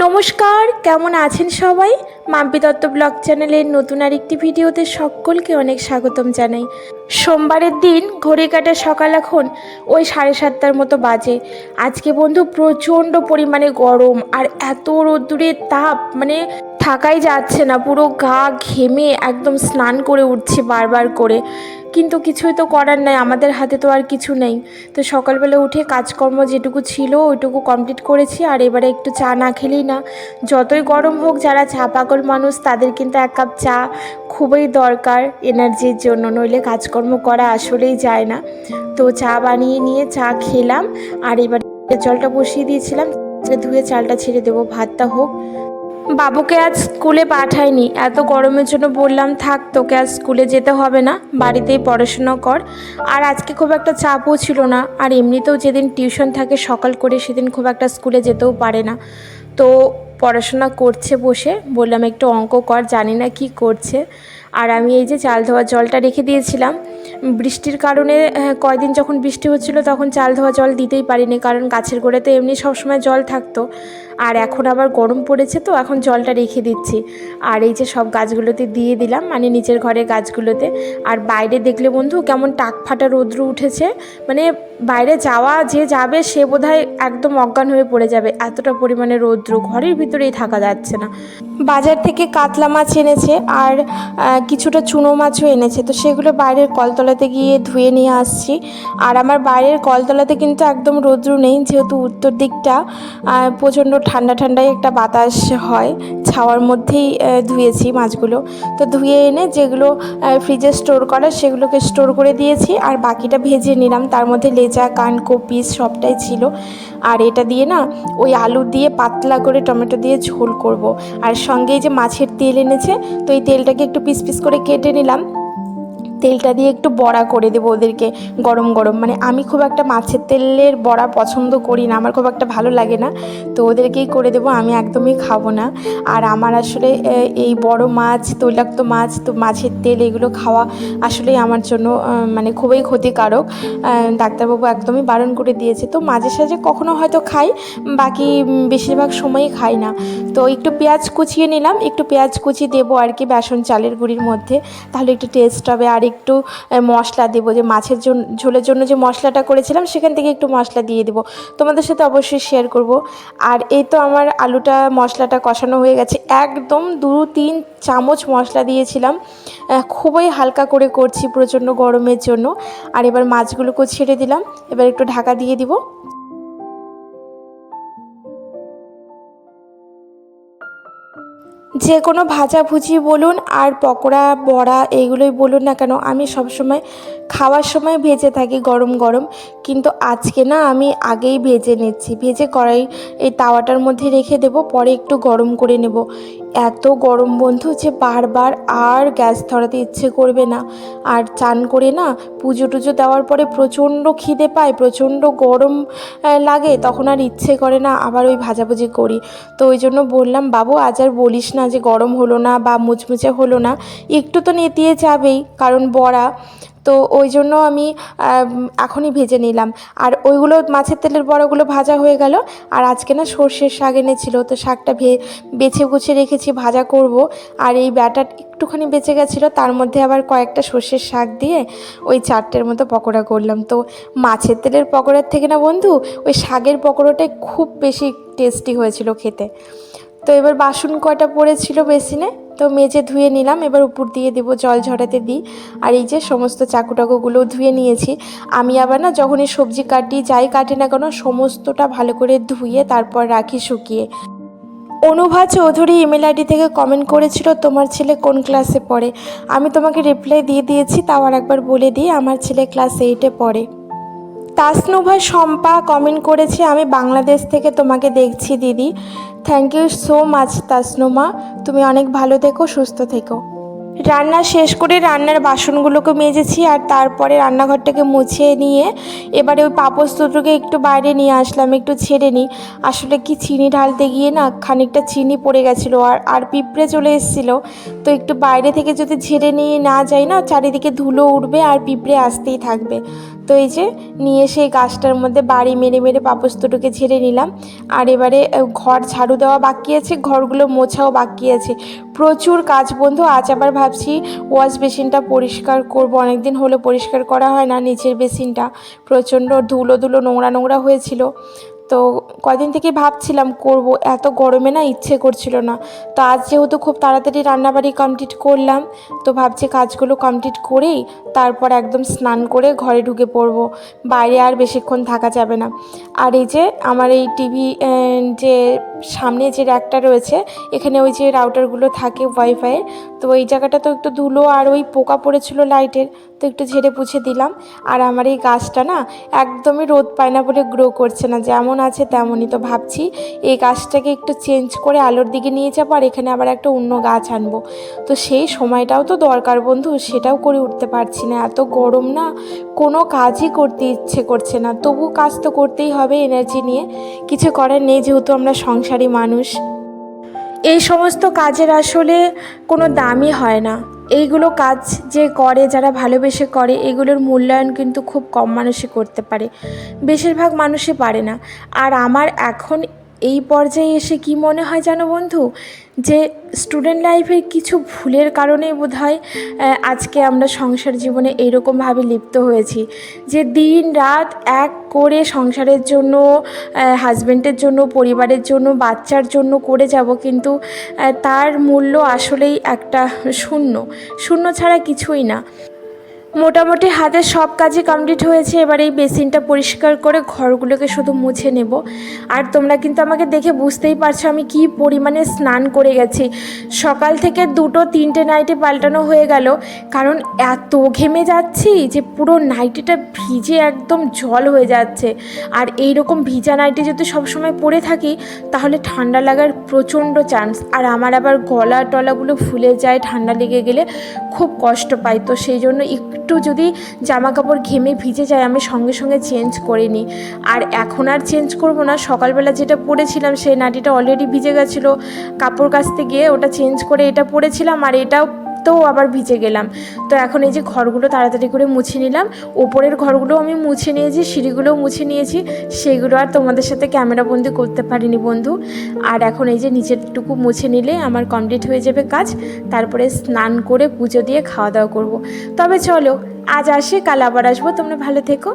নমস্কার, কেমন আছেন সবাই? মাম্পি দত্ত ব্লগ চ্যানেলের নতুন আরেকটি ভিডিওতে সকলকে অনেক স্বাগতম জানাই। সোমবারের দিন ঘড়ি কাটা সকাল এখন ওই 7:30টার মতো বাজে। আজকে বন্ধু প্রচণ্ড পরিমাণে গরম আর এত রোদ্দুরের তাপ, থাকাই যাচ্ছে না। পুরো গা ঘেমে একদম স্নান করে উঠছে বারবার করে, কিন্তু কিছুই তো করার নাই, আমাদের হাতে তো আর কিছু নেই। তো সকালবেলা উঠে কাজকর্ম যেটুকু ছিল ওইটুকু কমপ্লিট করেছি। আর এবারে একটু চা না খেলেই না। যতই গরম হোক, যারা চা পাগল মানুষ তাদের কিন্তু এক কাপ চা খুবই দরকার এনার্জির জন্য, নইলে কাজকর্ম করা আসলেই যায় না। তো চা বানিয়ে নিয়ে চা খেলাম। আর এবারে জলটা বসিয়ে দিয়েছিলাম, ধুয়ে চালটা ছেড়ে দেবো, ভাতটা হোক। বাবুকে আজ স্কুলে পাঠাইনি, এত গরমের জন্য বললাম থাক, তোকে আজ স্কুলে যেতে হবে না, বাড়িতেই পড়াশোনা কর। আর আজকে খুব একটা চাপও ছিল না, আর এমনিতেও যেদিন টিউশন থাকে সকাল করে সেদিন খুব একটা স্কুলে যেতেও পারে না। তো পড়াশোনা করছে বসে, বললাম একটু অঙ্ক কর, জানি না কি করছে। আর আমি এই যে চাল ধোয়া জলটা রেখে দিয়েছিলাম, বৃষ্টির কারণে কয়দিন যখন বৃষ্টি হচ্ছিল তখন চাল ধোয়া জল দিতেই পারিনি, কারণ গাছের গোড়াতে এমনি সবসময় জল থাকতো। আর এখন আবার গরম পড়েছে, তো এখন জলটা রেখে দিচ্ছি। আর এই যে সব গাছগুলোতে দিয়ে দিলাম, নিচের ঘরের গাছগুলোতে। আর বাইরে দেখলে বন্ধু কেমন টাক ফাটা রৌদ্র উঠেছে, বাইরে যে যাবে সে বোধহয় একদম অজ্ঞান হয়ে পড়ে যাবে, এতটা পরিমাণে রৌদ্র, ঘরের ভিতরেই থাকা যাচ্ছে না। বাজার থেকে কাতলা মাছ এনেছে আর কিছুটা চুনো মাছও এনেছে, তো সেগুলো বাইরের কলতলাতে গিয়ে ধুয়ে নিয়ে আসছি। আর আমার বাইরের কলতলাতে কিন্তু একদম রৌদ্র নেই, যেহেতু উত্তর দিকটা প্রচণ্ড ঠান্ডা ঠান্ডায় একটা বাতাস হয়, ছাওয়ার মধ্যেই ধুয়েছি মাছগুলো। তো ধুয়ে এনে যেগুলো ফ্রিজে স্টোর করা সেগুলোকে স্টোর করে দিয়েছি, আর বাকিটা ভেজে নিলাম। তার মধ্যে লেজা, কান, পিস সবটাই ছিল। আর এটা দিয়ে না ওই আলু দিয়ে পাতলা করে টমেটো দিয়ে ঝোল করব। আর সঙ্গে যে মাছের তেল এনেছে, তো এই তেলটাকে একটু পিস পিস করে কেটে নিলাম, তেলটা দিয়ে একটু বড়া করে দেবো ওদেরকে গরম গরম। আমি খুব একটা মাছের তেলের বড়া পছন্দ করি না, আমার খুব একটা ভালো লাগে না, তো ওদেরকেই করে দেবো, আমি একদমই খাবো না। আর আমার আসলে এই বড় মাছ, তৈলাক্ত মাছ, তো মাছের তেল এগুলো খাওয়া আসলেই আমার জন্য খুবই ক্ষতিকারক। ডাক্তারবাবু একদমই বারণ করে দিয়েছে। তো মাঝে সাঝে কখনো হয়তো খাই, বাকি বেশিরভাগ সময়ই খাই না। তো একটু পেঁয়াজ কুচিয়ে নিলাম, একটু পেঁয়াজ কুচি দেবো আর কি বেসন চালের গুঁড়ির মধ্যে, তাহলে একটু টেস্ট হবে। আর একটু মশলা দেবো, যে মাছের ঝোলের জন্য যে মশলাটা করেছিলাম সেখান থেকে একটু মশলা দিয়ে দেবো, তোমাদের সাথে অবশ্যই শেয়ার করব। আর এই তো আমার আলুটা মশলাটা কষানো হয়ে গেছে, একদম 2-3 চামচ মশলা দিয়েছিলাম, খুবই হালকা করে করছি প্রচণ্ড গরমের জন্য। আর এবার মাছগুলোকেও ছেড়ে দিলাম, এবার একটু ঢাকা দিয়ে দিব। যে কোনো ভাজাভুজি বলুন আর পকোড়া, বড়া এইগুলোই বলুন না কেন, আমি সবসময় খাওয়ার সময় ভেজে থাকি গরম গরম। কিন্তু আজকে না আমি আগেই ভেজে নিচ্ছি, ভেজে কড়াই এই তাওয়াটার মধ্যে রেখে দেব, পরে একটু গরম করে নেব। এত গরম বন্ধু যে বারবার আর গ্যাস ধরাতে ইচ্ছে করবে না। আর চান করে না পুজো টুজো দেওয়ার পরে প্রচণ্ড খিদে পায়, প্রচণ্ড গরম লাগে, তখন আর ইচ্ছে করে না আবার ওই ভাজাভুজি করি। তো ওই জন্য বললাম, বাবু আজ আর বলিস না যে গরম হলো না বা মুচমুচে হলো না, একটু তো নেতিয়ে যাবেই, কারণ বড়া। তো ওই জন্য আমি এখনই ভেজে নিলাম। আর ওইগুলো মাছের তেলের বড়াগুলো ভাজা হয়ে গেল। আর আজকে না সর্ষের শাক এনেছিল, তো শাকটা বেছে গুছিয়ে রেখেছি, ভাজা করব। আর এই ব্যাটার একটুখানি বেঁচে গেছিলো, তার মধ্যে আবার কয়েকটা সর্ষের শাক দিয়ে ওই 4টের মতো পকোড়া করলাম। তো মাছের তেলের পকোড়ার থেকে না বন্ধু ওই শাকের পকোড়াটাই খুব বেশি টেস্টি হয়েছিল খেতে। তো এবার বাসন কয়টা পড়েছিল বেসিনে, তো মেজে ধুয়ে নিলাম, এবার উপর দিয়ে দেবো, জল ঝরাতে দিই। আর এই যে সমস্ত চাকুটাকুগুলো ধুয়ে নিয়েছি। আমি আবার না যখনই সবজি কাটি, যাই কাটি না কেন, সমস্তটা ভালো করে ধুয়ে তারপর রাখি শুকিয়ে। অনুভা চৌধুরী ইমেল আইডি থেকে কমেন্ট করেছিল তোমার ছেলে কোন ক্লাসে পড়ে, আমি তোমাকে রিপ্লাই দিয়ে দিয়েছি, তাও আর একবার বলে দিই, আমার ছেলে ক্লাস 8-এ পড়ে। তাসনুভা শম্পা কমেন্ট করেছে, আমি বাংলাদেশ থেকে তোমাকে দেখছি দিদি। Thank you so much Tasnuma, তুমি অনেক ভালো থেকো, সুস্থ থেকো। রান্না শেষ করে রান্নার বাসনগুলোকে মেজেছি, আর তারপরে রান্নাঘরটাকে মুছে নিয়ে এবারে ওই পাপোশ দুটোকে একটু বাইরে নিয়ে আসলাম, একটু ছেড়ে নিই। আসলে কি চিনি ঢালতে গিয়ে না খানিকটা চিনি পড়ে গেছিলো, আর পিঁপড়ে চলে এসেছিলো, তো একটু বাইরে থেকে যদি ঝেড়ে নিয়ে না যাই না, চারিদিকে ধুলো উঠবে আর পিঁপড়ে আসতেই থাকবে। তো এই যে নিয়ে এসে গাছটার মধ্যে বাড়ি মেরে মেরে পাপোস্তটাকে ঝেড়ে নিলাম। আর এবারে ঘর ঝাড়ু দেওয়া বাকি আছে, ঘরগুলো মোছাও বাকি আছে, প্রচুর কাজ বন্ধু। আজ আবার ভাবছি ওয়াশ বেসিনটা পরিষ্কার করব, অনেকদিন হলো পরিষ্কার করা হয় না নিচের বেসিনটা, প্রচণ্ড ধুলো ধুলো নোংরা নোংরা হয়েছিল। তো কদিন থেকে ভাবছিলাম করব, এত গরমে না ইচ্ছে করছিল না। তো আজ যেহেতু খুব তাড়াতাড়ি রান্নাবাড়ি কমপ্লিট করলাম, তো ভাবছি কাজগুলো কমপ্লিট করেই তারপর একদম স্নান করে ঘরে ঢুকে পড়ব, বাইরে আর বেশিক্ষণ থাকা যাবে না। আর এই যে আমার এই টিভি যে সামনে যে র্যাকটা রয়েছে, এখানে ওই যে রাউটারগুলো থাকে ওয়াইফাইয়ের, তো এই জায়গাটা তো একটু ধুলো আর ওই পোকা পড়েছিল লাইটের, তো একটু ঝেড়ে পুছে দিলাম। আর আমার এই গাছটা না একদমই রোদ পায় না বলে গ্রো করছে না, যেমন আছে তেমনই। তো ভাবছি এই গাছটাকে একটু চেঞ্জ করে আলোর দিকে নিয়ে যাবো, আর এখানে আবার একটা অন্য গাছ আনবো। তো সেই সময়টাও তো দরকার বন্ধু, সেটাও করে উঠতে পারছি না, এত গরম না, কোনো কাজই করতে ইচ্ছে করছে না। তবু কাজ তো করতেই হবে এনার্জি নিয়ে, কিছু করার নেই, যেহেতু আমরা সংসারী মানুষ। এই সমস্ত কাজের আসলে কোনো দামই হয় না। এইগুলো কাজ যে করে, যারা ভালোবেসে করে, এগুলোর মূল্যায়ন কিন্তু খুব কম মানুষই করতে পারে, বেশিরভাগ মানুষই পারে না। আর আমার এখন এই পর্যায়ে এসে কি মনে হয় জানো বন্ধু, যে স্টুডেন্ট লাইফের কিছু ভুলের কারণেই বোধহয় আজকে আমরা সংসার জীবনে এইরকমভাবে লিপ্ত হয়েছি, যে দিন রাত এক করে সংসারের জন্য, হাজব্যান্ডের জন্য, পরিবারের জন্য, বাচ্চার জন্য করে যাব, কিন্তু তার মূল্য আসলেই একটা শূন্য, শূন্য ছাড়া কিছুই না। মোটামুটি হাতের সব কাজই কমপ্লিট হয়েছে, এবার এই বেসিনটা পরিষ্কার করে ঘরগুলোকে শুধু মুছে নেব। আর তোমরা কিন্তু আমাকে দেখে বুঝতেই পারছো আমি কি পরিমাণে স্নান করে গেছি। সকাল থেকে 2-3টে নাইটি পাল্টানো হয়ে গেল, কারণ এত ঘেমে যাচ্ছি যে পুরো নাইটিটা ভিজে একদম জল হয়ে যাচ্ছে। আর এই রকম ভিজা নাইটি যদি সবসময় পরে থাকি তাহলে ঠান্ডা লাগার প্রচণ্ড চান্স, আর আমার আবার গলা টলাগুলো ফুলে যায়, ঠান্ডা লেগে গেলে খুব কষ্ট পাই। তো সেই জন্য একটু যদি জামা কাপড় ঘেমে ভিজে যায় আমি সঙ্গে সঙ্গে চেঞ্জ করে নিই। আর এখন আর চেঞ্জ করব না, সকালবেলা যেটা পরেছিলাম সেই নাইটিটা অলরেডি ভিজে গেছিলো, কাপড় কাচতে গিয়ে ওটা চেঞ্জ করে এটা পরেছিলাম, আর এটাও তো আবার ভিজে গেলাম। তো এখন এই যে ঘরগুলো তাড়াতাড়ি করে মুছে নিলাম, ওপরের ঘরগুলো আমি মুছে নিয়েছি, সিঁড়িগুলোও মুছে নিয়েছি, সেগুলো আর তোমাদের সাথে ক্যামেরাবন্দি করতে পারিনি বন্ধু। আর এখন এই যে নিচেরটুকু মুছে নিলে আমার কমপ্লিট হয়ে যাবে কাজ, তারপরে স্নান করে পুজো দিয়ে খাওয়া দাওয়া করব। তবে চলো আজ আসি, কাল আবার আসবো, তোমরা ভালো থেকো।